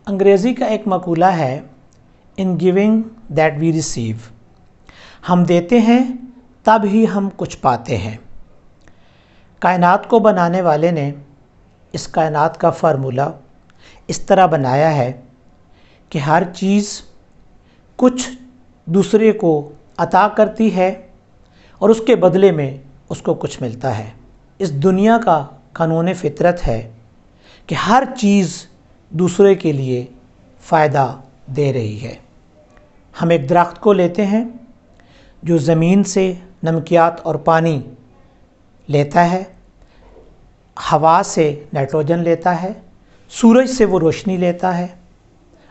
انگریزی کا ایک مقولہ ہے in giving that we receive, ہم دیتے ہیں تب ہی ہم کچھ پاتے ہیں۔ کائنات کو بنانے والے نے اس کائنات کا فارمولہ اس طرح بنایا ہے کہ ہر چیز کچھ دوسرے کو عطا کرتی ہے اور اس کے بدلے میں اس کو کچھ ملتا ہے۔ اس دنیا کا قانون فطرت ہے کہ ہر چیز دوسرے کے لیے فائدہ دے رہی ہے۔ ہم ایک درخت کو لیتے ہیں جو زمین سے نمکیات اور پانی لیتا ہے، ہوا سے نائٹروجن لیتا ہے، سورج سے وہ روشنی لیتا ہے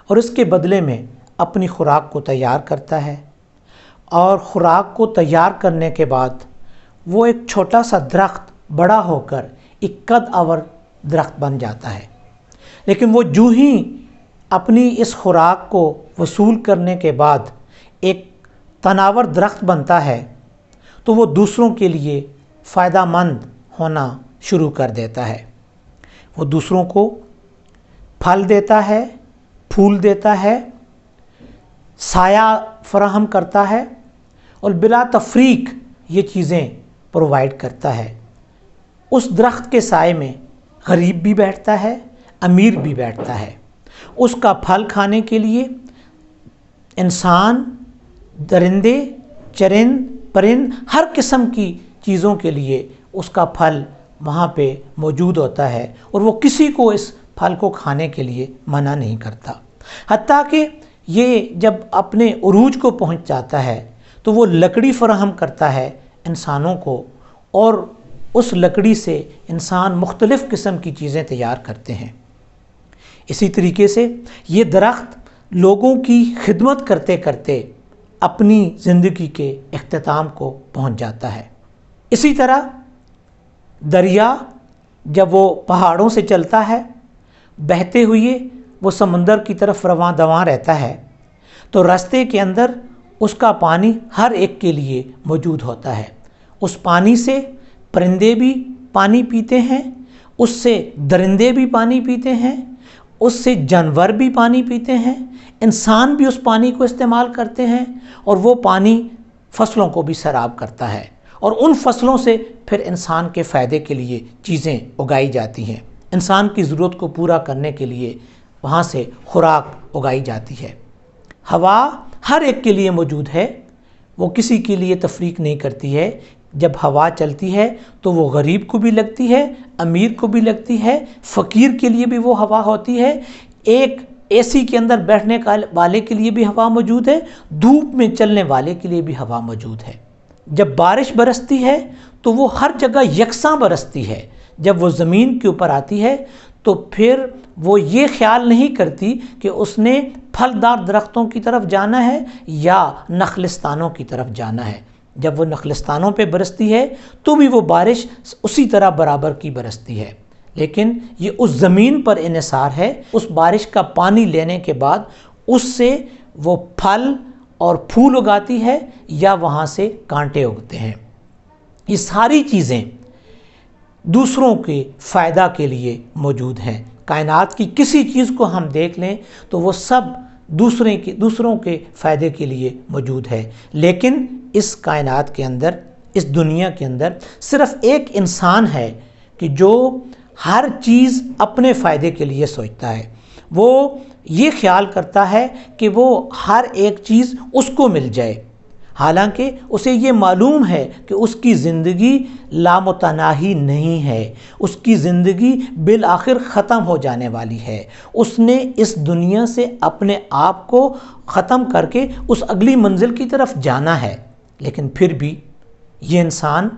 اور اس کے بدلے میں اپنی خوراک کو تیار کرتا ہے، اور خوراک کو تیار کرنے کے بعد وہ ایک چھوٹا سا درخت بڑا ہو کر ایک قد آور درخت بن جاتا ہے۔ لیکن وہ جو ہی اپنی اس خوراک کو وصول کرنے کے بعد ایک تناور درخت بنتا ہے تو وہ دوسروں کے لیے فائدہ مند ہونا شروع کر دیتا ہے۔ وہ دوسروں کو پھل دیتا ہے، پھول دیتا ہے، سایہ فراہم کرتا ہے اور بلا تفریق یہ چیزیں پرووائڈ کرتا ہے۔ اس درخت کے سائے میں غریب بھی بیٹھتا ہے، امیر بھی بیٹھتا ہے۔ اس کا پھل کھانے کے لیے انسان، درندے، چرند، پرند، ہر قسم کی چیزوں کے لیے اس کا پھل وہاں پہ موجود ہوتا ہے اور وہ کسی کو اس پھل کو کھانے کے لیے منع نہیں کرتا۔ حتیٰ کہ یہ جب اپنے عروج کو پہنچ جاتا ہے تو وہ لکڑی فراہم کرتا ہے انسانوں کو، اور اس لکڑی سے انسان مختلف قسم کی چیزیں تیار کرتے ہیں۔ اسی طریقے سے یہ درخت لوگوں کی خدمت کرتے کرتے اپنی زندگی کے اختتام کو پہنچ جاتا ہے۔ اسی طرح دریا جب وہ پہاڑوں سے چلتا ہے، بہتے ہوئے وہ سمندر کی طرف رواں دواں رہتا ہے تو راستے کے اندر اس کا پانی ہر ایک کے لیے موجود ہوتا ہے۔ اس پانی سے پرندے بھی پانی پیتے ہیں، اس سے درندے بھی پانی پیتے ہیں، اس سے جانور بھی پانی پیتے ہیں، انسان بھی اس پانی کو استعمال کرتے ہیں، اور وہ پانی فصلوں کو بھی سیراب کرتا ہے، اور ان فصلوں سے پھر انسان کے فائدے کے لیے چیزیں اگائی جاتی ہیں۔ انسان کی ضرورت کو پورا کرنے کے لیے وہاں سے خوراک اگائی جاتی ہے۔ ہوا ہر ایک کے لیے موجود ہے، وہ کسی کے لیے تفریق نہیں کرتی ہے۔ جب ہوا چلتی ہے تو وہ غریب کو بھی لگتی ہے، امیر کو بھی لگتی ہے، فقیر کے لیے بھی وہ ہوا ہوتی ہے، ایک اے سی کے اندر بیٹھنے والے کے لیے بھی ہوا موجود ہے، دھوپ میں چلنے والے کے لیے بھی ہوا موجود ہے۔ جب بارش برستی ہے تو وہ ہر جگہ یکساں برستی ہے۔ جب وہ زمین کے اوپر آتی ہے تو پھر وہ یہ خیال نہیں کرتی کہ اس نے پھلدار درختوں کی طرف جانا ہے یا نخلستانوں کی طرف جانا ہے۔ جب وہ نخلستانوں پہ برستی ہے تو بھی وہ بارش اسی طرح برابر کی برستی ہے، لیکن یہ اس زمین پر انحصار ہے۔ اس بارش کا پانی لینے کے بعد اس سے وہ پھل اور پھول اگاتی ہے یا وہاں سے کانٹے اگتے ہیں۔ یہ ساری چیزیں دوسروں کے فائدہ کے لیے موجود ہیں۔ کائنات کی کسی چیز کو ہم دیکھ لیں تو وہ سب دوسروں کے فائدے کے لیے موجود ہے، لیکن اس کائنات کے اندر، اس دنیا کے اندر صرف ایک انسان ہے کہ جو ہر چیز اپنے فائدے کے لیے سوچتا ہے۔ وہ یہ خیال کرتا ہے کہ وہ ہر ایک چیز اس کو مل جائے، حالانکہ اسے یہ معلوم ہے کہ اس کی زندگی لامتناہی نہیں ہے، اس کی زندگی بالآخر ختم ہو جانے والی ہے۔ اس نے اس دنیا سے اپنے آپ کو ختم کر کے اس اگلی منزل کی طرف جانا ہے، لیکن پھر بھی یہ انسان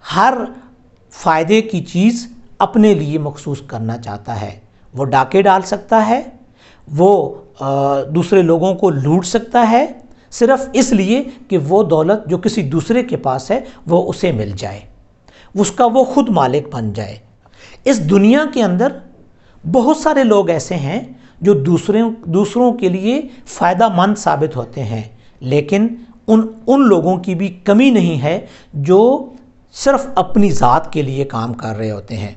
ہر فائدے کی چیز اپنے لیے مخصوص کرنا چاہتا ہے۔ وہ ڈاکے ڈال سکتا ہے، وہ دوسرے لوگوں کو لوٹ سکتا ہے، صرف اس لیے کہ وہ دولت جو کسی دوسرے کے پاس ہے وہ اسے مل جائے، اس کا وہ خود مالک بن جائے۔ اس دنیا کے اندر بہت سارے لوگ ایسے ہیں جو دوسروں کے لیے فائدہ مند ثابت ہوتے ہیں، لیکن ان لوگوں کی بھی کمی نہیں ہے جو صرف اپنی ذات کے لیے کام کر رہے ہوتے ہیں۔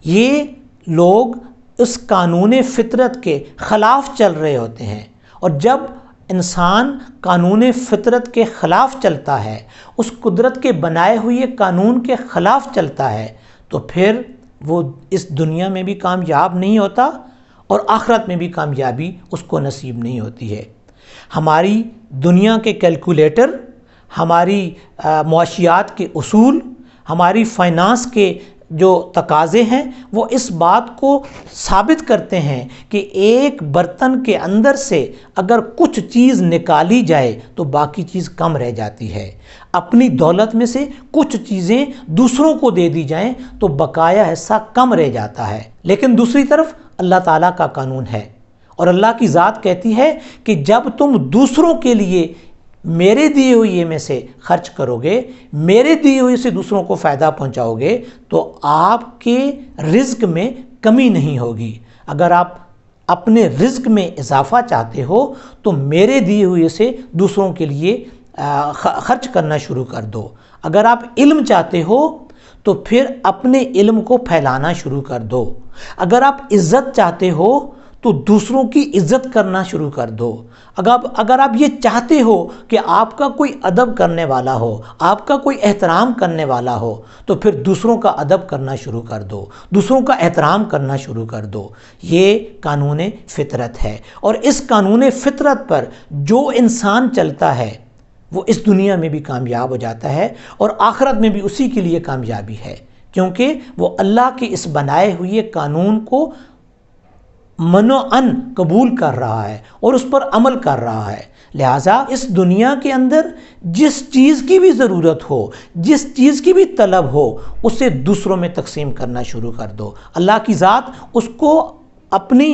یہ لوگ اس قانون فطرت کے خلاف چل رہے ہوتے ہیں، اور جب انسان قانون فطرت کے خلاف چلتا ہے، اس قدرت کے بنائے ہوئے قانون کے خلاف چلتا ہے، تو پھر وہ اس دنیا میں بھی کامیاب نہیں ہوتا اور آخرت میں بھی کامیابی اس کو نصیب نہیں ہوتی ہے۔ ہماری دنیا کے کیلکولیٹر، ہماری معاشیات کے اصول، ہماری فائنانس کے جو تقاضے ہیں، وہ اس بات کو ثابت کرتے ہیں کہ ایک برتن کے اندر سے اگر کچھ چیز نکالی جائے تو باقی چیز کم رہ جاتی ہے۔ اپنی دولت میں سے کچھ چیزیں دوسروں کو دے دی جائیں تو بقایا حصہ کم رہ جاتا ہے۔ لیکن دوسری طرف اللہ تعالیٰ کا قانون ہے، اور اللہ کی ذات کہتی ہے کہ جب تم دوسروں کے لیے میرے دیے ہوئے میں سے خرچ کرو گے، میرے دیے ہوئے سے دوسروں کو فائدہ پہنچاؤ گے، تو آپ کے رزق میں کمی نہیں ہوگی۔ اگر آپ اپنے رزق میں اضافہ چاہتے ہو تو میرے دیے ہوئے سے دوسروں کے لیے خرچ کرنا شروع کر دو۔ اگر آپ علم چاہتے ہو تو پھر اپنے علم کو پھیلانا شروع کر دو۔ اگر آپ عزت چاہتے ہو تو دوسروں کی عزت کرنا شروع کر دو۔ اگر آپ یہ چاہتے ہو کہ آپ کا کوئی ادب کرنے والا ہو، آپ کا کوئی احترام کرنے والا ہو، تو پھر دوسروں کا ادب کرنا شروع کر دو، دوسروں کا احترام کرنا شروع کر دو۔ یہ قانون فطرت ہے، اور اس قانون فطرت پر جو انسان چلتا ہے وہ اس دنیا میں بھی کامیاب ہو جاتا ہے، اور آخرت میں بھی اسی کے لیے کامیابی ہے، کیونکہ وہ اللہ کے اس بنائے ہوئے قانون کو منوعاً قبول کر رہا ہے اور اس پر عمل کر رہا ہے۔ لہٰذا اس دنیا کے اندر جس چیز کی بھی ضرورت ہو، جس چیز کی بھی طلب ہو، اسے دوسروں میں تقسیم کرنا شروع کر دو۔ اللہ کی ذات اس کو اپنی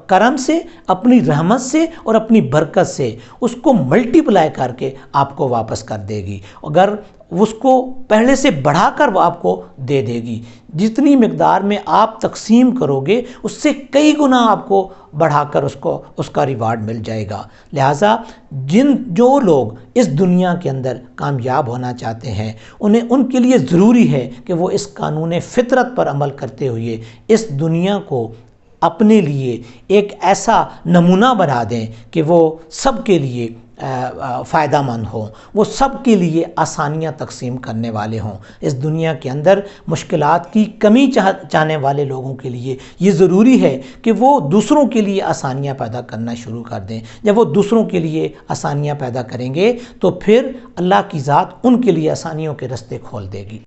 کرم سے، اپنی رحمت سے اور اپنی برکت سے اس کو ملٹی پلائی کر کے آپ کو واپس کر دے گی۔ اگر اس کو پہلے سے بڑھا کر وہ آپ کو دے دے گی۔ جتنی مقدار میں آپ تقسیم کرو گے اس سے کئی گنا آپ کو بڑھا کر اس کا ریوارڈ مل جائے گا۔ لہٰذا جو لوگ اس دنیا کے اندر کامیاب ہونا چاہتے ہیں، ان کے لیے ضروری ہے کہ وہ اس قانون فطرت پر عمل کرتے ہوئے اس دنیا کو اپنے لیے ایک ایسا نمونہ بنا دیں کہ وہ سب کے لیے فائدہ مند ہوں، وہ سب کے لیے آسانیاں تقسیم کرنے والے ہوں۔ اس دنیا کے اندر مشکلات کی کمی چاہنے والے لوگوں کے لیے یہ ضروری ہے کہ وہ دوسروں کے لیے آسانیاں پیدا کرنا شروع کر دیں۔ جب وہ دوسروں کے لیے آسانیاں پیدا کریں گے تو پھر اللہ کی ذات ان کے لیے آسانیوں کے راستے کھول دے گی۔